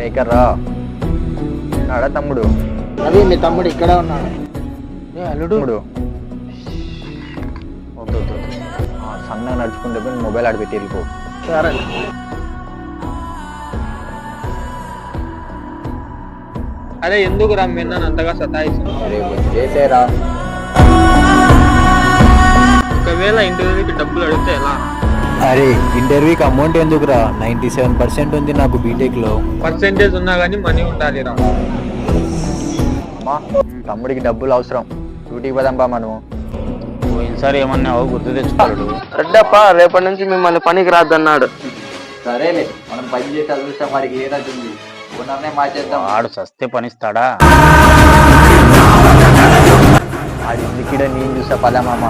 ఇక్కడ రా ఉన్నాడా తమ్ముడు? అదే మీ తమ్ముడు ఇక్కడే ఉన్నాడు. అల్లుడు తమ్ముడు వద్దు వద్దు. సన్నగా నడుచుకుంటే పోయి మొబైల్ ఆడిపెట్టి వెళ్ళిపో. సరే అదే ఎందుకు రా మీరు నన్ను అంతగా సతాయిస్తున్నారు? చేసేరా. ఒకవేళ ఇంటర్వ్యూకి డబ్బులు అడిగితే ఎలా? అరే ఇంటర్వ్యూకి అమౌంట్ ఎందుకురా? 97% ఉంది నాకు బీటెక్ లో. పర్సెంటేజ్ ఉన్నా కానీ మనీ ఉండాలి రా. తమ్ముడికి డబ్బులు అవసరం. డ్యూటీకి పోదాంపా మనము. పోయినసారి ఏమన్నావో గుర్తు తెచ్చుకోడు. రెడ్డప్ప రేపటి నుంచి మిమ్మల్ని పనికి రాద్దన్నాడు. సరేలే మనం పని చేసి అదృష్టం వాడికి ఏదంటుంది. ఓనర్నే మార్చేద్దాం. వాడు సస్తే పనిస్తాడా? ఆడి ఎందుకు నేను చూసా పదా మామ.